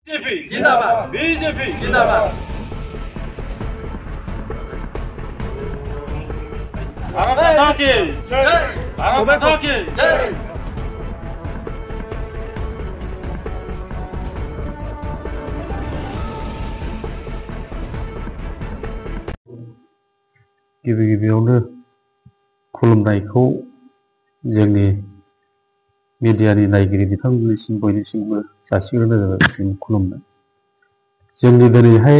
BJP जिंदाबाद BJP जिंदाबाद भारत माता की जय भारत माता की जय गिबि गिबियावनो खुलुमनायखौ जोंनि मिडियानि नायगिरि बिथांमोननिसिम बयनिसिमबो जासिग्रोनाय जाबाय। खुलुमनाय जोंनि दिनैहाय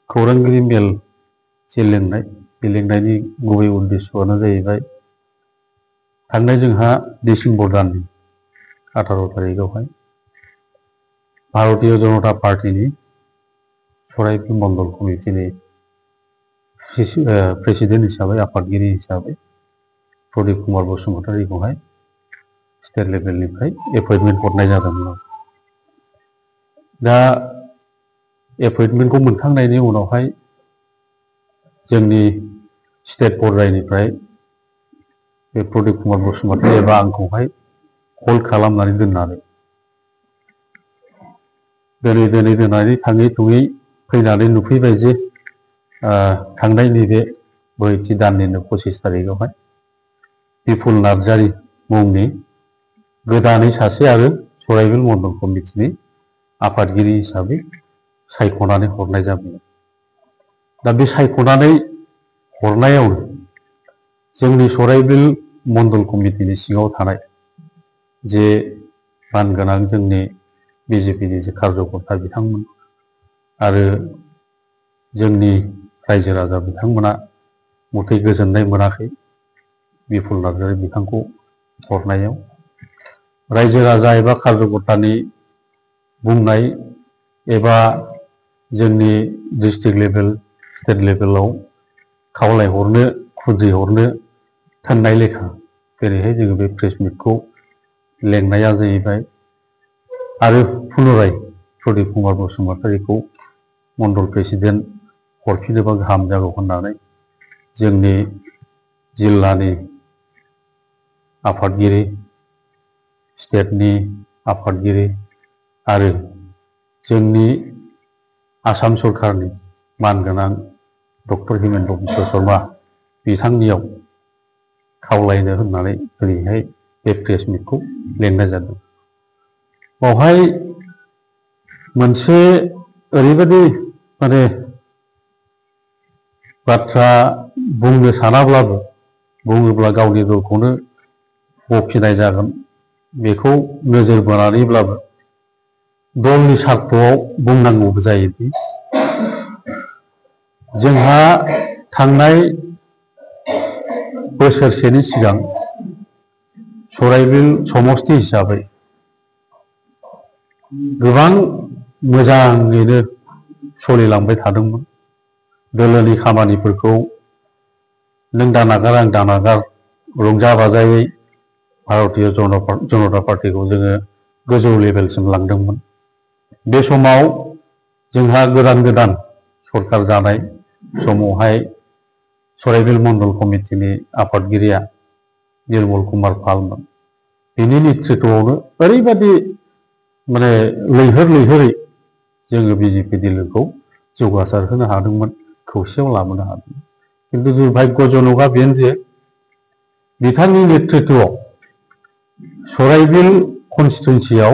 खौरांगिरि मेल जे लेंनाय बे लेंनायनि गुबै उद्देश्यआनो जाहैबाय थांनाय जोंहा डिसेम्बर दाननि 18 तारिखआवहाय भारतीय जनता पार्टीनि सराइबिल मण्डल कमिटिनि प्रेसिडेन्ट हिसाबै आफादगिरि हिसाबै प्रदीप कुमार बसुमतारीखौहाय स्टेट लेभेलनिफ्राय एपइन्टमेन्ट हरनाय जादोंमोन। दा एपइन्टमेन्टखौ मोनखांनायनि उनावहाय जोंनि स्टेट पर्यायनिफ्राय बे प्रदीप कुमार बसुमतारी एबा आंखौहाय हल्ड खालामनानै दोननानै थाङै थुङै फैनानै नुफैबाय जे थांनाय नैबे ब्रैथि दाननिनो 25 तारिखआवहाय बिपुल नार्जारी मुंनि गोदानै सासे आरो सराइबिल मण्डल कमिटिनि आफादगिरि हिसाबै सायख'नानै हरनाय जाबाय। दा बे सायख'नानै हरनायावनो जोंनि सराइबिल मण्डल कमिटिनि सिङाव थानाय जे मानगोनां जोंनि बिजेपिनि जे कार्यकर्ता बिथांमोन आरो जोंनि रायजो राजा बिथांमोना मथै गोजोननाय मोनाखै बिपुल नार्जारी बिथांखौ हरनायाव। रायजो राजा एबा कार्यकर्तानि बुंनाय एबा जोंनि डिस्ट्रिक्ट लेभेल स्टेट लेभेलाव खावलायहरनो खुद्रिहरनो थिननाय लेखा जेरैहाय जोङो बे प्रेस मिटखौ लेंनाया जाहैबाय आरो पुनराय प्रदीप कुमार बसुमतारीखौ मण्डल प्रेसिडेन्ट हरफिनोबा गाहाम जागौ होननानै जोंनि जिल्लानि आफादगिरि स्टेटनि आफादगिरि आरो जोंनि आसाम सरकारनि मानगोनां डक्टर हिमेन्त बिश्व शर्मा बिथांनियाव खावलायनो होननानै दिनैहाय बे प्रेस मिटखौ लेंनाय जादों। बावहाय मोनसे ओरैबायदि बाथ्रा बुंनो सानाब्लाबो बुङोब्ला गावनि दलखौनो बखिनाय जागोन बेखौ नोजोर बोनानैब्लाबो दलनि सार्थआव बुंनांगौबो जायोदि जोंहा थांनाय बोसोरसेनि सिगां सराइबिल समस्ति हिसाबै गोबां मोजाङैनो सोलिलांबाय थादोंमोन। दोलोनि खामानिफोरखौ नों दानागार आं दानागार रंजा बाजायै भारतीय जनता पार्टीखौ जोङो गोजौ लेभेलसिम लांदोंमोन। बे समाव जोंहा गोदान सरकार जानाय समावहाय सराइबिल मण्डल कमिटिनि आफादगिरिया निर्मल कुमार पालमोन। बिनि नेतृत्वआवनो ओरैबायदि लैहोरै जोङो बिजेपि दोलोखौ जौगासार होनो हादोंमोन, खौसेयाव लाबोनो हादोंमोन। किन्तु दुर्भाग्यजनकआ बेनो जे बिथांनि नेतृत्वआव सराइबिल कन्स्टिटुएन्सियाव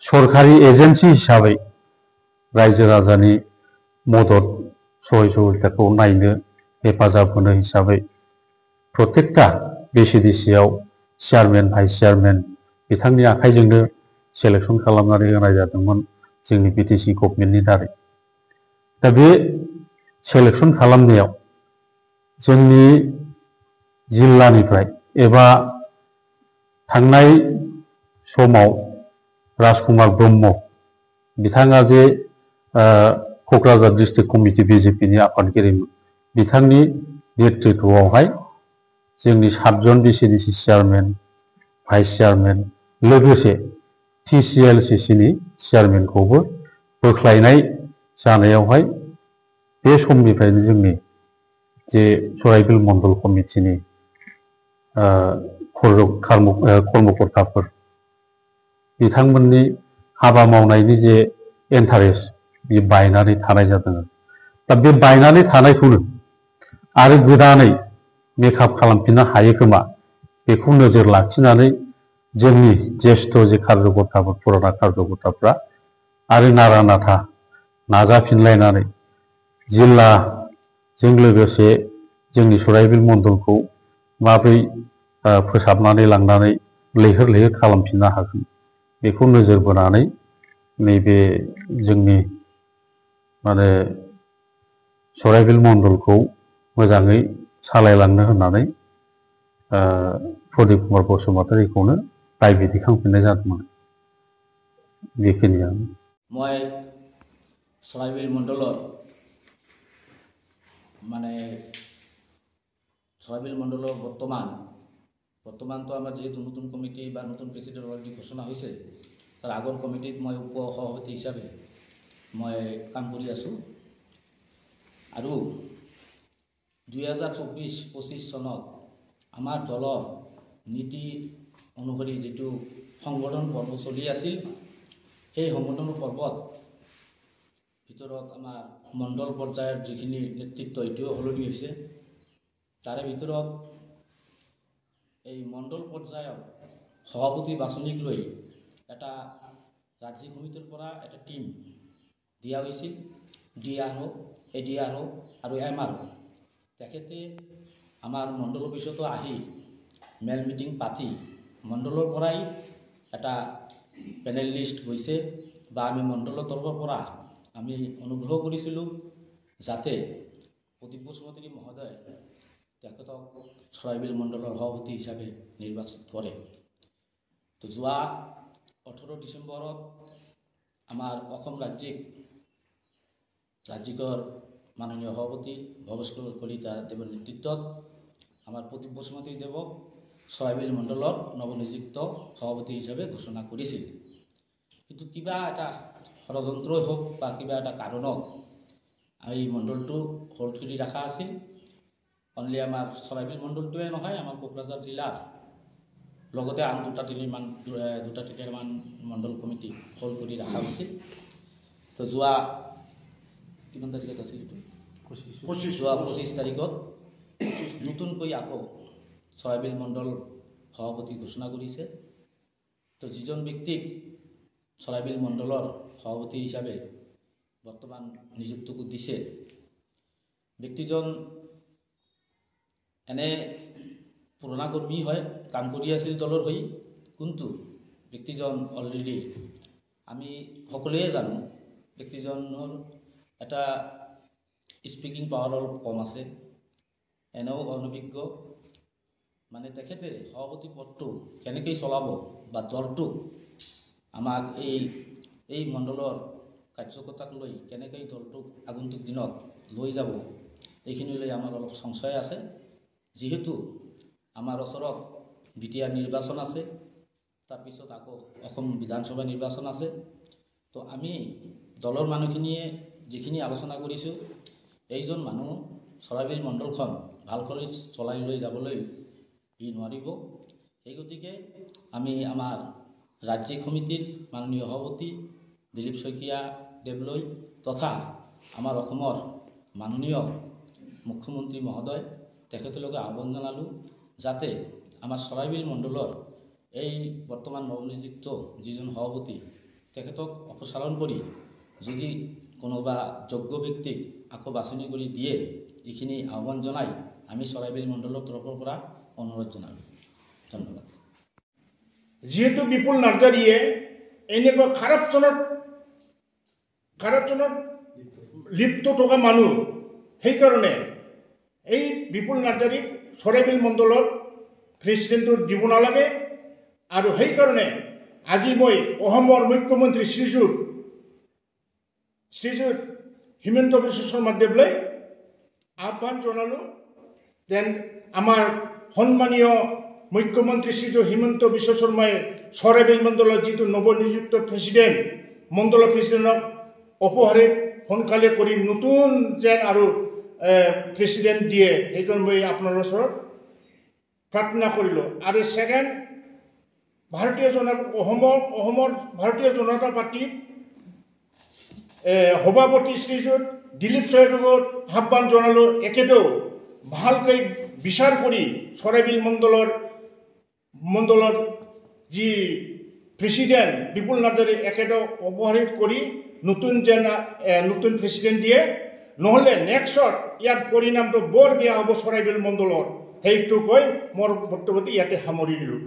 सरकारि एजेन्सि हिसाबै रायजो राजानि मदद सहयोगिताखौ नायनो हेफाजाब होनो हिसाबै प्रत्येकटा बिसिडिसिआव चेयारमेन भाइस चेयारमेन बिथांनि आखाइजोंनो सेलेक्सन खालामनानै होनाय जादोंमोन जोंनि बिटिसि गभर्नमेन्टनि दारै। दा बे सेलेक्सन खालामनायाव जोंनि जिल्लानिफ्राय एबा थांनाय समाव राजकुमार ब्रह्म बिथाङा जे क'क्राझार डिस्ट्रिक्ट कमिटि बिजेपिनि आफादगिरिमोन, बिथांनि नेतृत्वआवहाय जोंनि 7 जन बिसिडिसि चेयारमेन भाइस चेयारमेन लोगोसे TCLCCनि चेयारमेनखौबो बोख्लायनाय जानायावहाय बे समनिफ्रायनो जोंनि जे सराइबिल मण्डल कमिटिनि कर्मकर्ताफोर बिथांमोननि हाबा मावनायनि जे इन्टारेस्ट बे बायनानै थानाय जादों दा बे बायनानै थानायखौनो आरो गोदानै मेकआप खालामफिननो हायो खोमा बेखौ नोजोर लाखिनानै जोंनि ज्येष्ठ जे कार्यकर्ताफोर पुराना कार्यकर्ताफ्रा आरो नारा नाथा नाजाफिनलायनानै जिल्लाजों लोगोसे जोंनि सराइबिल मण्डलखौ माबोरै फोसाबनानै लांनानै लैहोर लैहोर खालामफिननो हागोन बेखौ नोजोर बोनानै नैबे जोंनि माने सराइबिल मण्डलखौ मोजाङै सालायलांनो होननानै प्रदीप कुमार बसुमतारीखौनो दायबि दैखांफिननाय जादोंमोन बेखिनियानो मैं सराइबिल मंडलर माने सराइबिल मंडलर बर्तमान तो आम जेहेतु नतून कमिटी बा नतून प्रेसिडेंट अलरेडी घोषणा होइसे तार आगर कमिटीत मैं उप सभापति हिसाबे मैं काम करि आसो आरु 2024-25 सनत आमार दलर नीति अनुसरी जी संगठन पर्व चलि आसिल সেই সংগঠন পৰ্বত ভিতৰত আমাৰ মণ্ডল পৰ্যায়ৰ যিখিনি নেতৃত্ব এতিয়াও সলনি হৈছে তাৰে ভিতৰত এই মণ্ডল পৰ্যায়ৰ সভাপতি বাছনিক লৈ এটা ৰাজ্যিক সমিতিৰ পৰা এটা টিম দিয়া হৈছিল ডিআৰও এডিআৰও আৰু এমআৰও তেখেতে আমাৰ মণ্ডল অফিচতো আহি মেল মিটিং পাতি মণ্ডলৰ পৰাই এটা পেনেল লিষ্ট গৈছে বা আমি মণ্ডলৰ তৰফৰ পৰা আমি অনুগ্ৰহ কৰিছিলোঁ যাতে প্ৰদীপ বসুমতাৰী মহোদয় তেখেতক চৰাইবিল মণ্ডলৰ সভাপতি হিচাপে নিৰ্বাচিত কৰে তো যোৱা 18 ডিচেম্বৰত আমাৰ অসম ৰাজ্যিকৰ মাননীয় সভাপতি ভৱেশ্বৰ কলিতা দেৱৰ নেতৃত্বত আমাৰ প্ৰদীপ বসুমতাৰী দেৱক চৰাইবিল মণ্ডলৰ নৱনিযুক্ত সভাপতি হিচাপে ঘোষণা কৰিছিল কিন্তু কিবা এটা ষড়যন্ত্ৰই হওক বা কিবা এটা কাৰণত এই মণ্ডলটো হোল্ড কৰি ৰখা আছিল অনলি আমাৰ চৰাইবিল মণ্ডলটোৱে নহয় আমাৰ কোকৰাঝাৰ জিলাৰ লগতে আন দুটা তিনিটামান মণ্ডল কমিটি হোল্ড কৰি ৰখা হৈছিল তো যোৱা কিমান তাৰিখত আছিল এইটো 25 তাৰিখত নতুনকৈ আকৌ চৰাইবিল মণ্ডল সভাপতি ঘোষণা কৰিছে তো যিজন ব্যক্তিক চৰাইবিল মণ্ডলৰ সভাপতি হিচাপে বৰ্তমান নিযুক্তি দিছে ব্যক্তিজন এনে পুৰণা কৰ্মী হয় কাম কৰি আছিল দলৰ হৈ কিন্তু ব্যক্তিজন অলৰেডি আমি সকলোৱে জানো ব্যক্তিজনৰ এটা স্পিকিং পাৱাৰ অলপ কম আছে এনেও অনভিজ্ঞ মানে তেখেতে সভাপতি পদটো কেনেকৈ চলাব বা দলটোক আমাক এই মণ্ডলৰ কাৰ্যকৰ্তাক লৈ কেনেকৈ দলটোক আগন্তুক দিনত লৈ যাব এইখিনিলৈ আমাৰ অলপ সংশয় আছে যেহেতু আমাৰ ওচৰত বিটিআৰ নিৰ্বাচন আছে তাৰপিছত আকৌ অসম বিধানসভা নিৰ্বাচন আছে তো আমি দলৰ মানুহখিনিয়ে যিখিনি আলোচনা কৰিছোঁ এইজন মানুহ চৰাইবিল মণ্ডলখন ভালকৈ চলাই লৈ যাবলৈ নোৱাৰিব এই গতিকে আমি আমাৰ ৰাজ্যিক সমিতিৰ মাননীয় সভাপতি দিলীপ শইকীয়া দেৱলৈ তথা আমাৰ অসমৰ মাননীয় মুখ্যমন্ত্ৰী মহোদয় তেখেতলোকে আহ্বান জনালোঁ যাতে আমাৰ চৰাইবিল মণ্ডলৰ এই বৰ্তমান নৱনিযুক্ত যিজন সভাপতি তেখেতক অপসাৰণ কৰি যদি কোনোবা যোগ্য ব্যক্তিক আকৌ বাছনি কৰি দিয়ে এইখিনি আহ্বান জনাই আমি চৰাইবিল মণ্ডলৰ তৰফৰ পৰা অনুৰোধ জনালোঁ ধন্যবাদ যেহেতু বিপুল নাৰ্জাৰীয়ে এনেকুৱা কাৰাপশ্যনত লিপ্ত থকা মানুহ সেইকাৰণে এই বিপুল নাৰ্জাৰীক চৰাইবিল মণ্ডলৰ প্ৰেচিডেণ্টটো দিব নালাগে আৰু সেইকাৰণে আজি মই অসমৰ মুখ্যমন্ত্ৰী শ্ৰীযুত হিমন্ত বিশ্ব শৰ্মা দেৱলৈ আহ্বান জনালোঁ দেন আমাৰ সন্মানীয় মুখ্যমন্ত্ৰী শ্ৰীযুত হিমন্ত বিশ্ব শৰ্মাই চৰাইবিল মণ্ডলৰ যিটো নৱনিযুক্ত মণ্ডলৰ প্ৰেচিডেণ্টক অপসাৰি সোনকালে কৰি নতুন যেন আৰু প্ৰেচিডেণ্ট দিয়ে সেইকাৰণে মই আপোনাৰ ওচৰত প্ৰাৰ্থনা কৰিলোঁ আৰু ছেকেণ্ড অসমৰ ভাৰতীয় জনতা পাৰ্টীৰ সভাপতি শ্ৰীযুত দিলীপ শইকীয়াক আহ্বান জনালোঁ এখেতেও ভালকৈ বিচাৰ কৰি চৰাইবিল মণ্ডলৰ যি প্ৰেচিডেণ্ট বিপুল নাৰ্জাৰী এখেতক অপসাৰিত কৰি নতুন প্ৰেচিডেণ্ট দিয়ে, নহ'লে নেক্সট ইয়াৰ পৰিণামটো বৰ বেয়া হ'ব চৰাইবিল মণ্ডলৰ। সেইটো কৈ মোৰ বক্তব্যটো ইয়াতে সামৰি দিলোঁ।